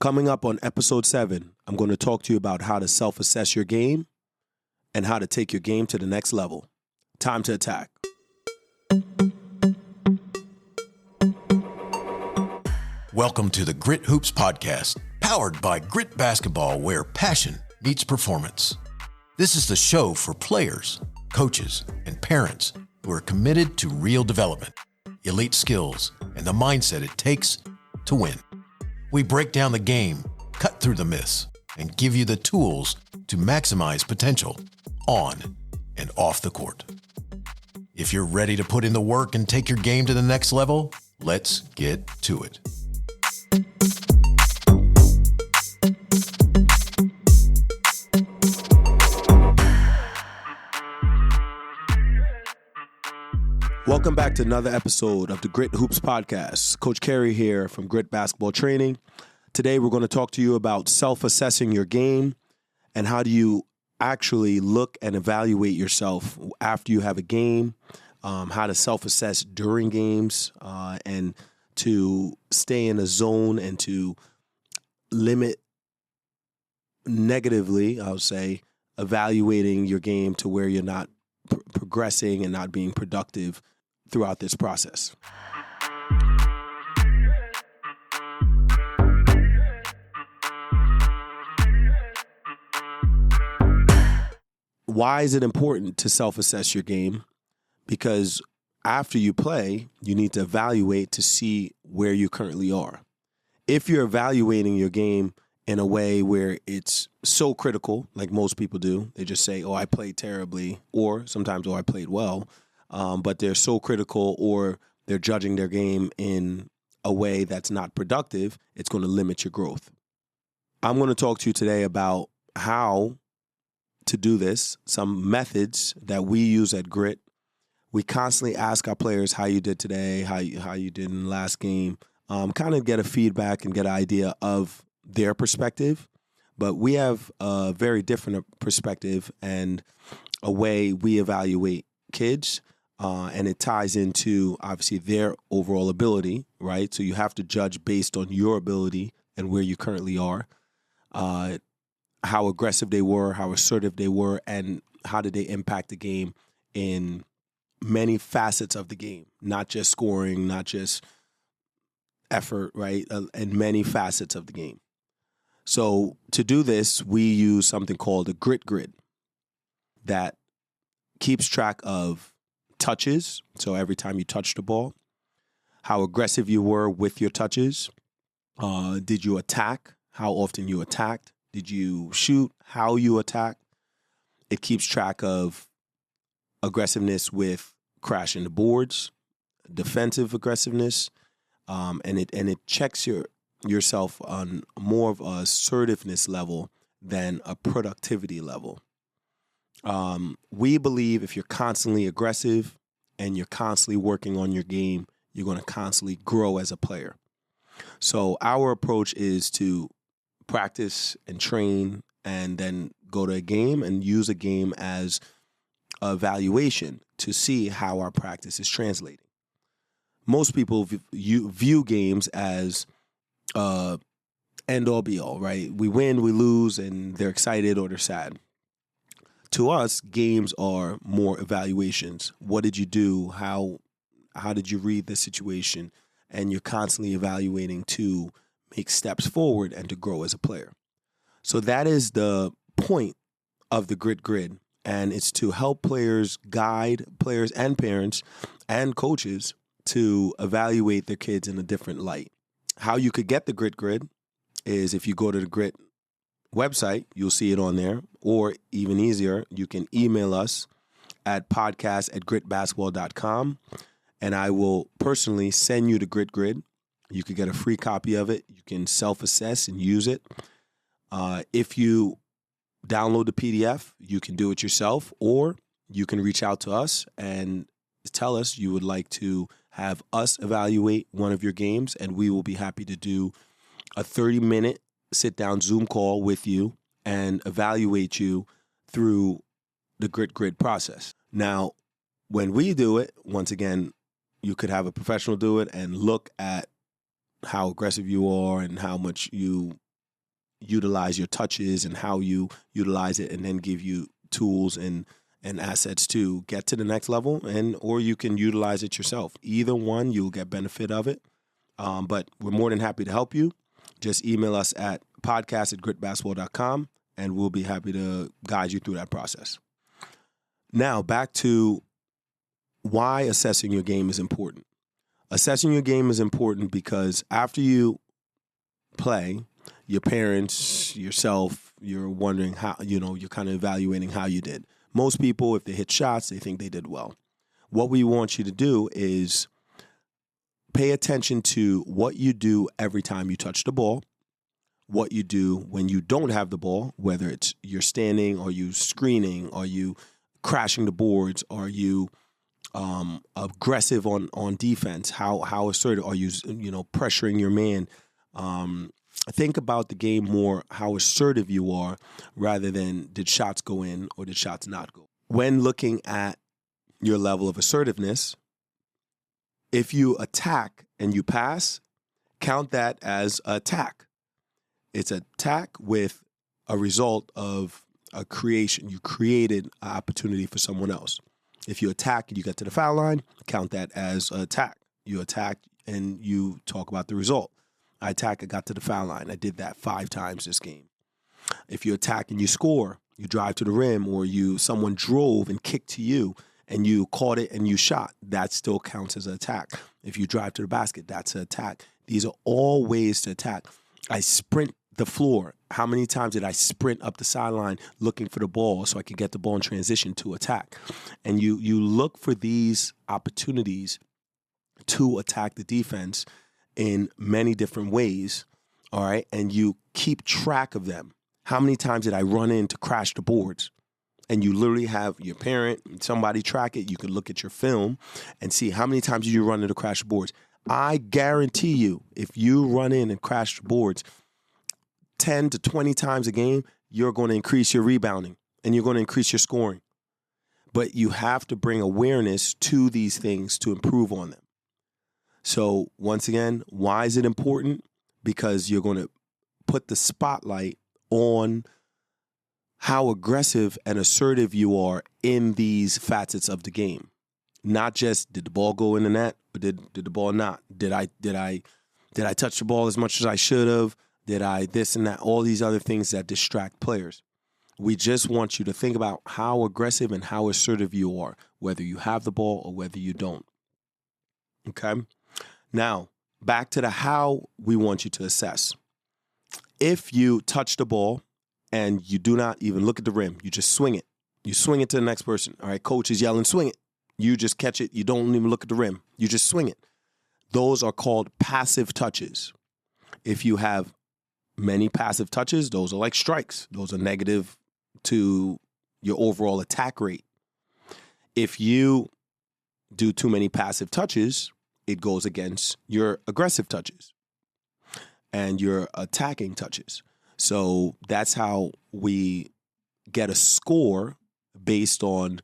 Coming up on episode 7, I'm going to talk to you about how to self-assess your game and how to take your game to the next level. Time to attack. Welcome to the Grit Hoops Podcast, powered by Grit Basketball, where passion meets performance. This is the show for players, coaches, and parents who are committed to real development, elite skills, and the mindset it takes to win. We break down the game, cut through the myths, and give you the tools to maximize potential on and off the court. If you're ready to put in the work and take your game to the next level, let's get to it. Welcome back to another episode of the Grit Hoops Podcast. Coach Kerry here from Grit Basketball Training. Today we're going to talk to you about self-assessing your game and how do you actually look and evaluate yourself after you have a game, how to self-assess during games, and to stay in a zone and to limit negatively, I would say, evaluating your game to where you're not progressing and not being productive throughout this process. Why is it important to self-assess your game? Because after you play, you need to evaluate to see where you currently are. If you're evaluating your game in a way where it's so critical, like most people do, they just say, I played terribly, or sometimes, I played well, but they're so critical or they're judging their game in a way that's not productive, it's going to limit your growth. I'm going to talk to you today about how to do this, some methods that we use at Grit. We constantly ask our players how you did today, how you did in the last game, kind of get a feedback and get an idea of their perspective. But we have a very different perspective and a way we evaluate kids, and it ties into, obviously, their overall ability, right? So you have to judge based on your ability and where you currently are, how aggressive they were, how assertive they were, and how did they impact the game in many facets of the game, not just scoring, not just effort, right? And many facets of the game. So to do this, we use something called a grit grid that keeps track of touches. So every time you touch the ball, how aggressive you were with your touches. Did you attack? How often you attacked? Did you shoot? How you attacked? It keeps track of aggressiveness with crashing the boards, defensive aggressiveness, and it checks yourself on more of a assertiveness level than a productivity level. We believe if you're constantly aggressive and you're constantly working on your game, you're going to constantly grow as a player. So our approach is to practice and train and then go to a game and use a game as a evaluation to see how our practice is translating. Most people view games as end all be all, right? We win, we lose, and they're excited or they're sad. To us, games are more evaluations. What did you do? How did you read the situation? And you're constantly evaluating to make steps forward and to grow as a player. So that is the point of the Grit Grid, and it's to help players, guide players and parents and coaches to evaluate their kids in a different light. How you could get the Grit Grid is if you go to the Grit website, you'll see it on there, or even easier, you can email us at podcast@gritbasketball.com, and I will personally send you the Grit Grid. You could get a free copy of it. You can self-assess and use it. If you download the PDF, you can do it yourself, or you can reach out to us and tell us you would like to have us evaluate one of your games, and we will be happy to do a 30-minute sit-down Zoom call with you and evaluate you through the Grit Grid process. Now, when we do it, once again, you could have a professional do it and look at how aggressive you are and how much you utilize your touches and how you utilize it, and then give you tools and assets to get to the next level, or you can utilize it yourself. Either one, you'll get benefit of it. But we're more than happy to help you. Just email us at podcast@gritbasketball.com, and we'll be happy to guide you through that process. Now, back to why assessing your game is important. Assessing your game is important because after you play, your parents, yourself, you're wondering how, you're kind of evaluating how you did. Most people, if they hit shots, they think they did well. What we want you to do is pay attention to what you do every time you touch the ball, what you do when you don't have the ball, whether it's you're standing, or you screening, or you crashing the boards, are you aggressive on defense, how assertive are you, pressuring your man. Think about the game more how assertive you are, rather than did shots go in or did shots not go. When looking at your level of assertiveness, if you attack and you pass, count that as attack. It's attack with a result of a creation. You created an opportunity for someone else. If you attack and you get to the foul line, count that as attack. You attack and you talk about the result. I attack, I got to the foul line. I did that 5 times this game. If you attack and you score, you drive to the rim, or someone drove and kicked to you and you caught it and you shot, that still counts as an attack. If you drive to the basket, that's an attack. These are all ways to attack. I sprint the floor. How many times did I sprint up the sideline looking for the ball so I could get the ball in transition to attack? And you look for these opportunities to attack the defense in many different ways, all right? And you keep track of them. How many times did I run in to crash the boards? And you literally have your parent, somebody track it. You can look at your film and see how many times did you run in to crash the boards. I guarantee you, if you run in and crash the boards 10 to 20 times a game, you're going to increase your rebounding and you're going to increase your scoring. But you have to bring awareness to these things to improve on them. So once again, why is it important? Because you're going to put the spotlight on how aggressive and assertive you are in these facets of the game. Not just did the ball go in the net, or did the ball not? Did I touch the ball as much as I should have? Did I this and that? All these other things that distract players. We just want you to think about how aggressive and how assertive you are, whether you have the ball or whether you don't. Okay? Now, back to the how we want you to assess. If you touch the ball and you do not even look at the rim, you just swing it. You swing it to the next person. All right, coach is yelling, swing it. You just catch it. You don't even look at the rim. You just swing it. Those are called passive touches. If you have many passive touches, those are like strikes. Those are negative to your overall attack rate. If you do too many passive touches, it goes against your aggressive touches and your attacking touches. So that's how we get a score based on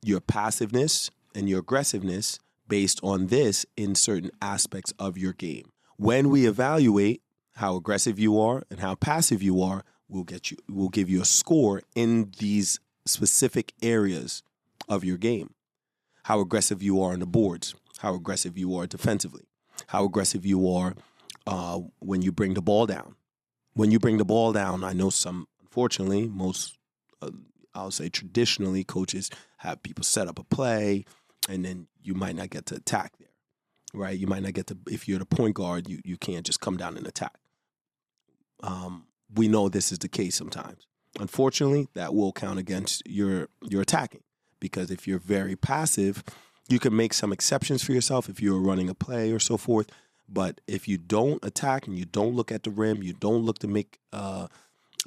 your passiveness and your aggressiveness based on this in certain aspects of your game. When we evaluate how aggressive you are and how passive you are, we'll give you a score in these specific areas of your game. How aggressive you are on the boards, how aggressive you are defensively, how aggressive you are when you bring the ball down. When you bring the ball down, I know unfortunately, most, I'll say traditionally, coaches have people set up a play, and then you might not get to attack there, right? You might not get to, if you're the point guard, you can't just come down and attack. We know this is the case sometimes. Unfortunately, that will count against your attacking, because if you're very passive, you can make some exceptions for yourself if you're running a play or so forth. But if you don't attack and you don't look at the rim, you don't look to make a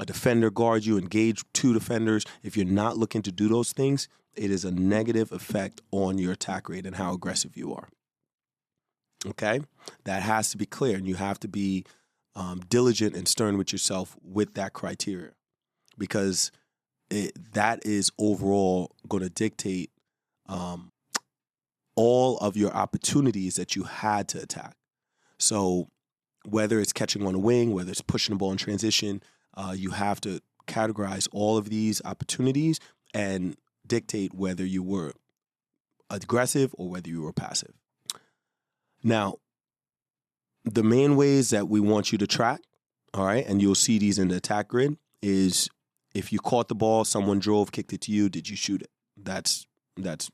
defender guard you, engage 2 defenders, if you're not looking to do those things, it is a negative effect on your attack rate and how aggressive you are. Okay? That has to be clear, and you have to be diligent and stern with yourself with that criteria, because that is overall going to dictate all of your opportunities that you had to attack. So whether it's catching on a wing, whether it's pushing the ball in transition, you have to categorize all of these opportunities and dictate whether you were aggressive or whether you were passive. Now, the main ways that we want you to track, all right, and you'll see these in the attack grid, is if you caught the ball, someone drove, kicked it to you, did you shoot it? That's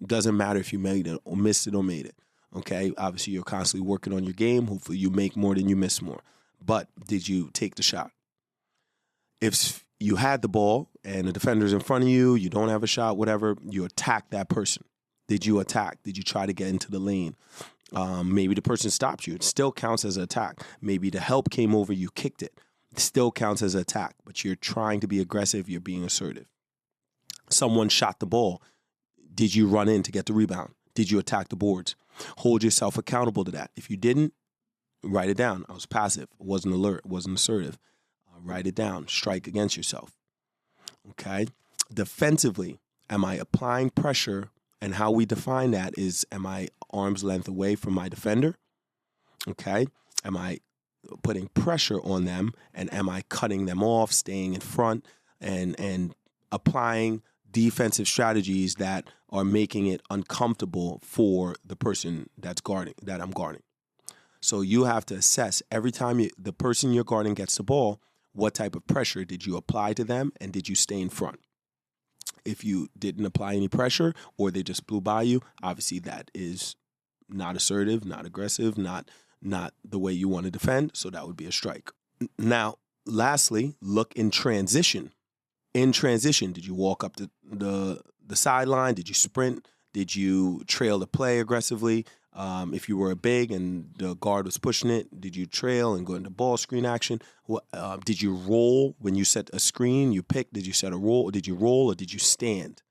doesn't matter if you made it or missed it or made it. Okay, obviously you're constantly working on your game. Hopefully you make more than you miss more. But did you take the shot? If you had the ball and the defender's in front of you, you don't have a shot, whatever, you attack that person. Did you attack? Did you try to get into the lane? Maybe the person stopped you. It still counts as an attack. Maybe the help came over, you kicked it. It still counts as an attack, but you're trying to be aggressive, you're being assertive. Someone shot the ball. Did you run in to get the rebound? Did you attack the boards? Hold yourself accountable to that. If you didn't, write it down. I was passive. I wasn't alert. I wasn't assertive. Write it down. Strike against yourself. Okay? Defensively, am I applying pressure? And how we define that is, am I arm's length away from my defender? Okay? Am I putting pressure on them? And am I cutting them off, staying in front, and applying defensive strategies that are making it uncomfortable for the person that I'm guarding? So you have to assess every time the person you're guarding gets the ball, what type of pressure did you apply to them, and did you stay in front? If you didn't apply any pressure or they just blew by you, obviously that is not assertive, not aggressive, not the way you want to defend, so that would be a strike. Now, lastly, look in transition. In transition, did you walk up the sideline? Did you sprint? Did you trail the play aggressively? If you were big and the guard was pushing it, did you trail and go into ball screen action? Did you roll when you set a screen? Did you set a roll? Did you roll or did you stand?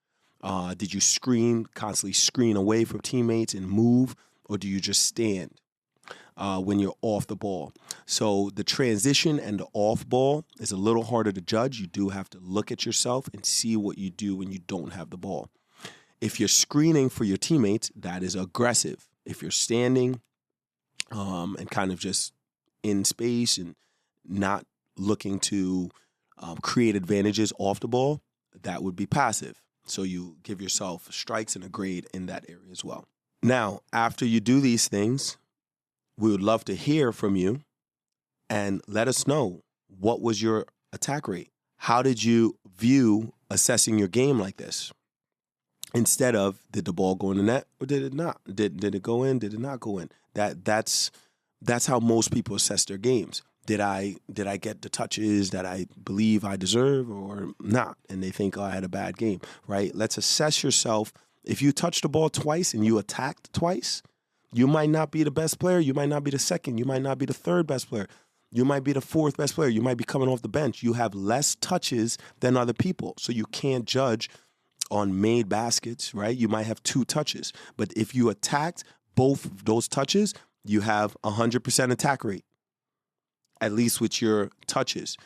Did you constantly screen away from teammates and move, or do you just stand when you're off the ball? So the transition and the off ball is a little harder to judge. You do have to look at yourself and see what you do when you don't have the ball. If you're screening for your teammates, that is aggressive. If you're standing and kind of just in space and not looking to create advantages off the ball, that would be passive. So you give yourself strikes and a grade in that area as well. Now, after you do these things, we would love to hear from you and let us know, what was your attack rate? How did you view assessing your game like this? Instead of, did the ball go in the net or did it not? Did it go in? Did it not go in? That's how most people assess their games. Did I get the touches that I believe I deserve or not? And they think, oh, I had a bad game, right? Let's assess yourself. If you touched the ball twice and you attacked twice, you might not be the best player. You might not be the second. You might not be the third best player. You might be the fourth best player. You might be coming off the bench. You have less touches than other people, so you can't judge on made baskets, right? You might have 2 touches. But if you attacked both of those touches, you have 100% attack rate, at least with your touches.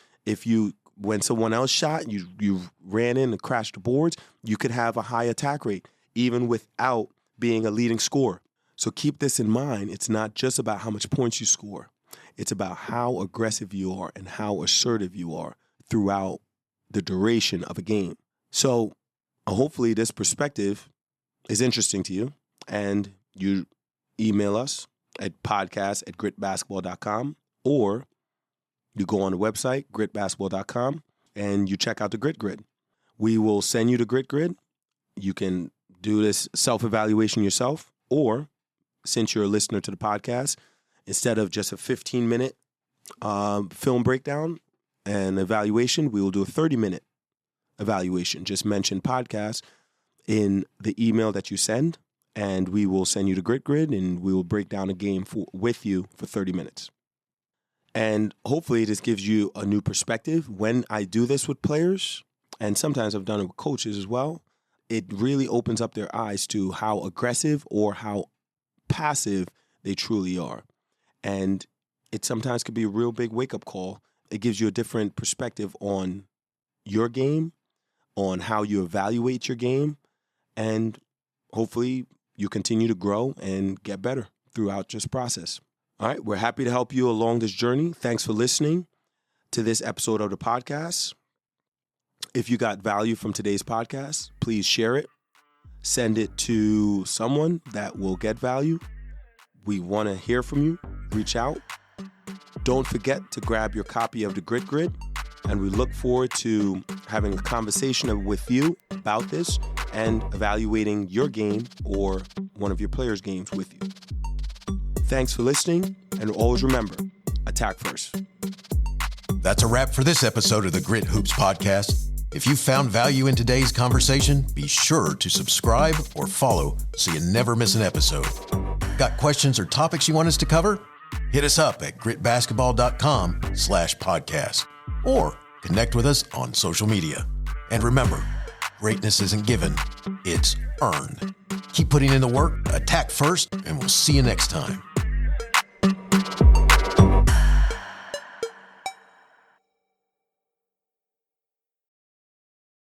When someone else shot, you ran in and crashed the boards, you could have a high attack rate, even without being a leading scorer. So keep this in mind. It's not just about how much points you score. It's about how aggressive you are and how assertive you are throughout the duration of a game. So hopefully this perspective is interesting to you, and you email us at podcast@gritbasketball.com, or you go on the website, gritbasketball.com, and you check out the Grit Grid. We will send you the Grit Grid. You can do this self-evaluation yourself, or since you're a listener to the podcast, instead of just a 15-minute film breakdown and evaluation, we will do a 30-minute evaluation. Just mention podcast in the email that you send, and we will send you the Grit Grid, and we will break down a game with you for 30 minutes. And hopefully this gives you a new perspective. When I do this with players, and sometimes I've done it with coaches as well, it really opens up their eyes to how aggressive or how passive they truly are. And it sometimes could be a real big wake-up call. It gives you a different perspective on your game, on how you evaluate your game, and hopefully you continue to grow and get better throughout this process. All right, we're happy to help you along this journey. Thanks for listening to this episode of the podcast. If you got value from today's podcast, please share it. Send it to someone that will get value. We want to hear from you. Reach out. Don't forget to grab your copy of the Grit Grid, and we look forward to having a conversation with you about this and evaluating your game or one of your players' games with you. Thanks for listening, and always remember, attack first. That's a wrap for this episode of the Grit Hoops Podcast. If you found value in today's conversation, be sure to subscribe or follow so you never miss an episode. Got questions or topics you want us to cover? Hit us up at gritbasketball.com/podcast or connect with us on social media. And remember, greatness isn't given, it's earned. Keep putting in the work, attack first, and we'll see you next time.